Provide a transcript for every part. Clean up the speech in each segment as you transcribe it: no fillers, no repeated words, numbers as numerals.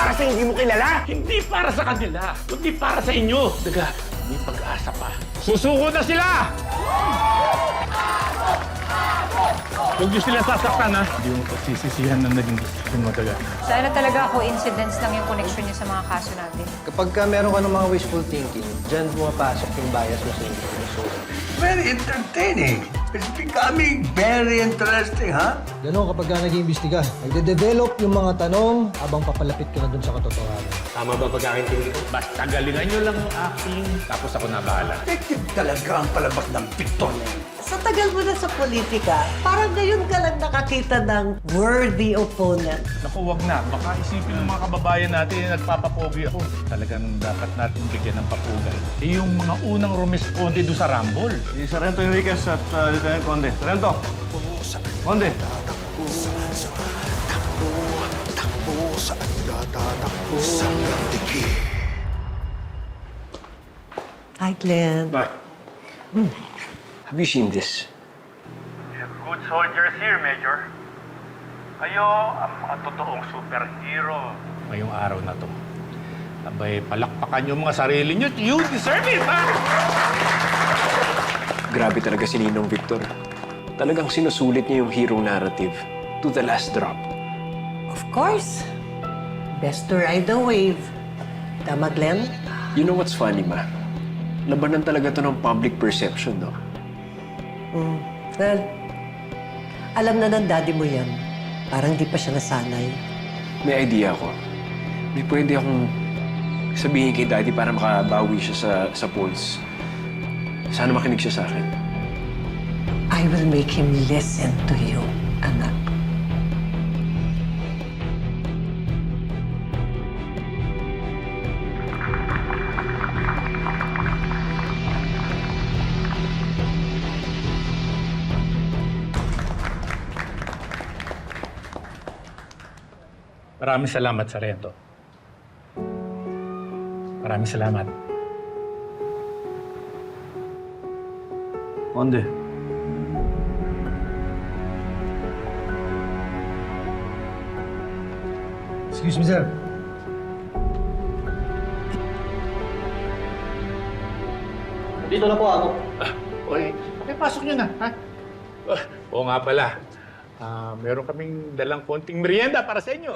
para sa hindi mo kilala? Hindi para sa kanila, kundi para sa inyo. Daga, may pag-asa pa. Susuko na sila! Huwag niyo sila sasaktan, ha? Hindi mo pagsisisihan na naging desisyon mo, Daga. Sana talaga coincidence lang yung connection niyo sa mga kaso natin. Kapag meron ka ng mga wishful thinking, dyan pumapasok yung bias mo sa individual. Very entertaining. It's becoming very interesting, ha? Ganon kapag ka nag-iimbestiga, nagde-develop yung mga tanong habang papalapit ka na dun sa katotohanan. Tama ba pagkakaintindi ko? Basta galingan niyo lang yung acting, tapos ako na bahala. Effective talaga ang palabas ng pikton na yun. Sa tagal mo na sa politika, parang ngayon ka lang nakakita ng worthy opponent. Naku, wag na. Baka isipin ng mga kababayan natin na nagpapapogi ako. Talagang dapat natin bigyan ng papugal. Yung mga unang rumisponde doon sa Rumble. Si Sargento Enriquez at Lieutenant Conde. Sargento! Conde! Hi, Glenn. Have you seen this? Good soldiers here, Major. Kayo ang mga totoong superhero ngayong araw na to. Abay, palakpakan yung mga sarili nyo. You deserve it, ha? Grabe talaga si Ninong Victor. Talagang sinusulit niya yung hero narrative to the last drop. Of course. Best to ride the wave. Tama, Glenn? You know what's funny, Ma? Labanan talaga to ng public perception, no? Well, alam na ng daddy mo yan. Parang di pa siya nasanay. May idea ako. May pwede akong sabihin kay Daddy para makabawi siya sa polls. Sana makinig siya sa akin. I will make him listen to you, anak. Maraming salamat, Sargento. Maraming salamat. Conde. Excuse me, sir. Dito na po ako. Oy, pasok nyo na, ha? Oo nga pala. Meron kaming dalang konting merienda para sa inyo.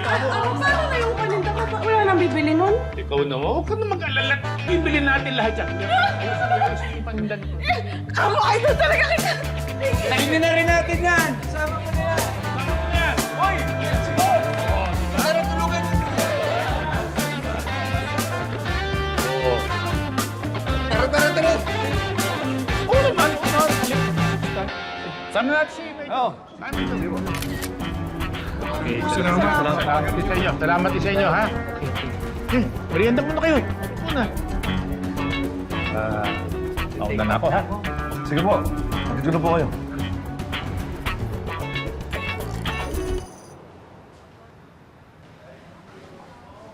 Paano na yung paninda ko? Wala nang bibili nun? Ikaw naman, huwag ka na mag-alala. Bibili natin lahat yan. Ayusin yung paninda nito. Kamu, idol talaga kita! Tingnan na rin natin yan! Sama mo na yan! Sama mo yan! Hoy! Sige! Para tulungan! Oo. Tara! Oo naman. Sama natin si Major. Oo. Okay, salamat din sa inyo. Salamat din sa inyo, ha? Okay. Merienda muna kayo. Muna. Mauna na ako, ha? Sige po. Dito na po kayo.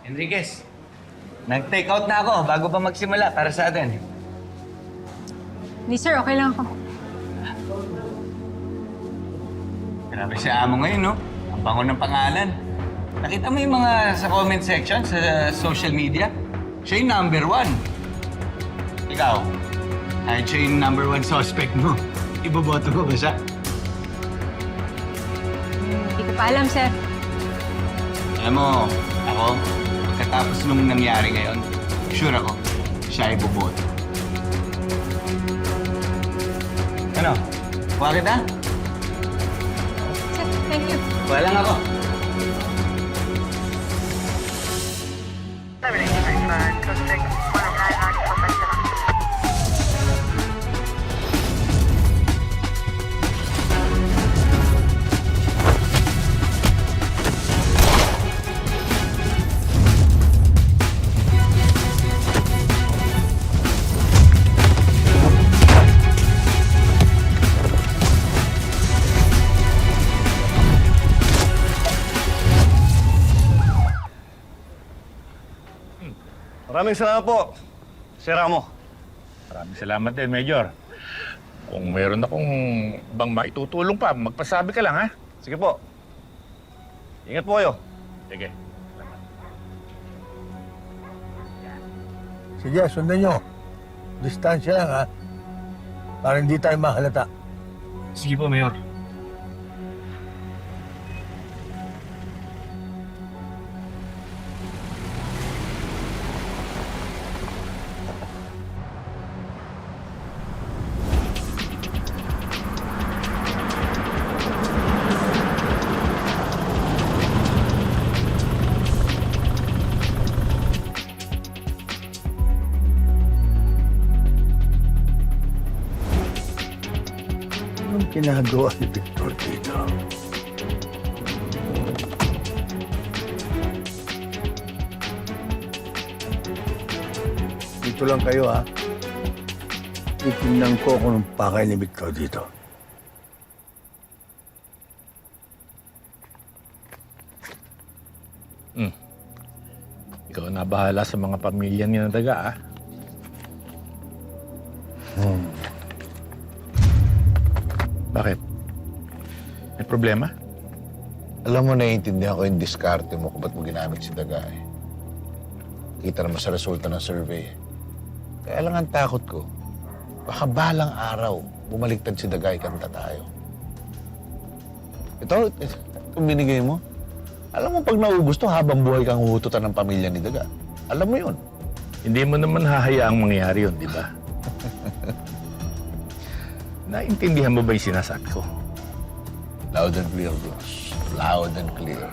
Enriquez, nag-take out na ako bago pa magsimula para sa atin. Hindi, sir. Okay lang ako. Grabe si Amo ngayon, no? Ang bango ng pangalan. Nakita mo yung mga sa comment section sa social media? Siya yung number 1. Ikaw, kahit siya yung number 1 suspect mo, iboboto ko ba siya? Hindi ko pa alam, sir. Alam mo, ako, pagkatapos nung nangyari ngayon, sure ako, siya iboboto. Ano? Kuha kita? Sir, thank you. Kuha lang ako. Maraming salamat po, Sir Ramo. Maraming salamat din, Major. Kung meron akong bang maitutulong pa, magpasabi ka lang, ha? Sige po. Ingat po kayo. Sige. Sige, sundan nyo. Distansya lang, ha? Para hindi tayo mahalata. Sige po, Mayor. Anong ginagawa ni Victor dito? Dito lang kayo, ha? Titignan ko kung anong pakay ni Victor dito. Ikaw na bahala sa mga pamilya ni Daga, ah. Bakit? May problema? Alam mo, naiintindihan ko yung diskarte mo kung ba't mo ginamit si Daga eh. Kita naman sa resulta ng survey. Kaya lang ang takot ko, baka balang araw, bumaliktad si Daga, ikanta tayo. Ito binigay mo. Alam mo, pag naubos to, habang buhay kang huhututan ng pamilya ni Daga. Alam mo yun. Hindi mo naman hahayaang mangyari yun, di ba? Naintindihan mo ba yung sinasabi ko? Loud and clear, boss. Loud and clear.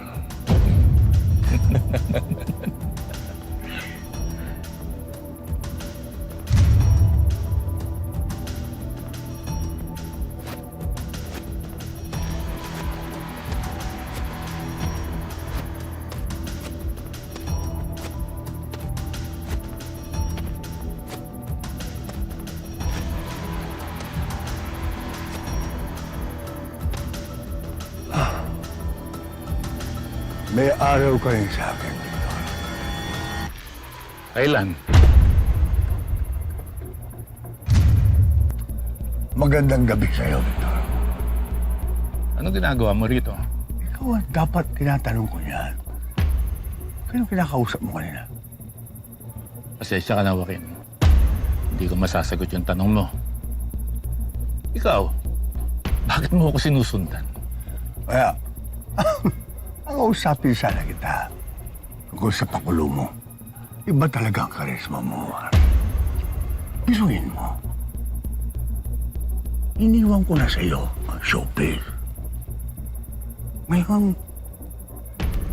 May araw ka rin sa akin, Victor. Kailan? Magandang gabi sa'yo, Victor. Anong ginagawa mo rito? Ikaw ang dapat tinatanong ko niyan. Kano kinakausap mo kanina? Pasensya ka na, Joaquin. Hindi ko masasagot yung tanong mo. Ikaw, bakit mo ako sinusundan? Kaya, ang usapin sana kita tungkol sa pakulo mo. Iba talaga ang karisma mo. Bisuin mo. Iniwan ko na sa iyo ang showbiz. Ngayon,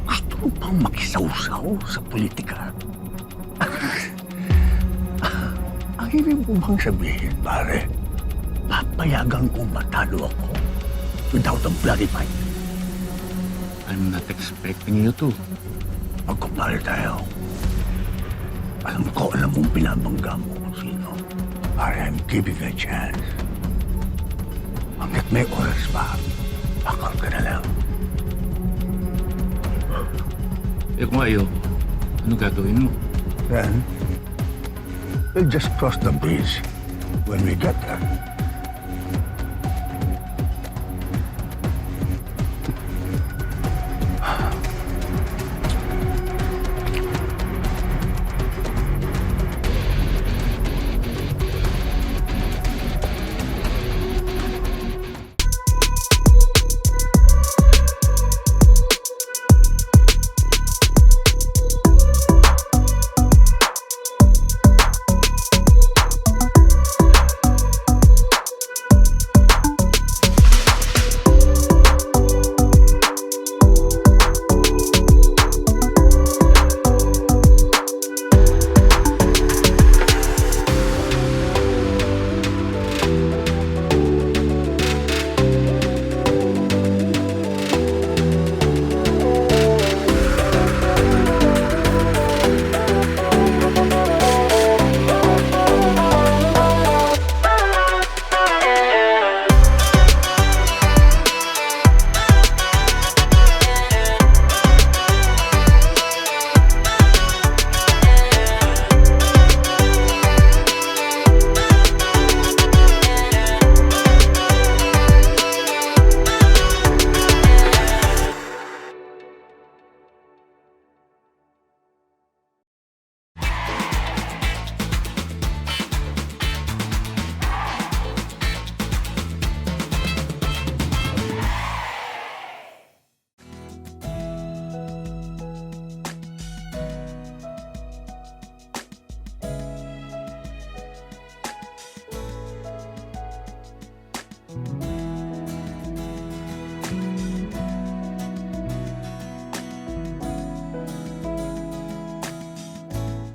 gusto mo pang makisawsaw sa politika. Ang ibig mo bang sabihin, pare, papayagan kong matalo ako without a bloody fight? I'm not expecting you to. Magkumpare tayo. Alam mong pinabangga mo kung sino. Pare, I'm giving you a chance. Hanggat may oras pa, bakal ka na lang. Eh kung ayaw, ano gagawin mo? Then, we'll just cross the bridge when we get there.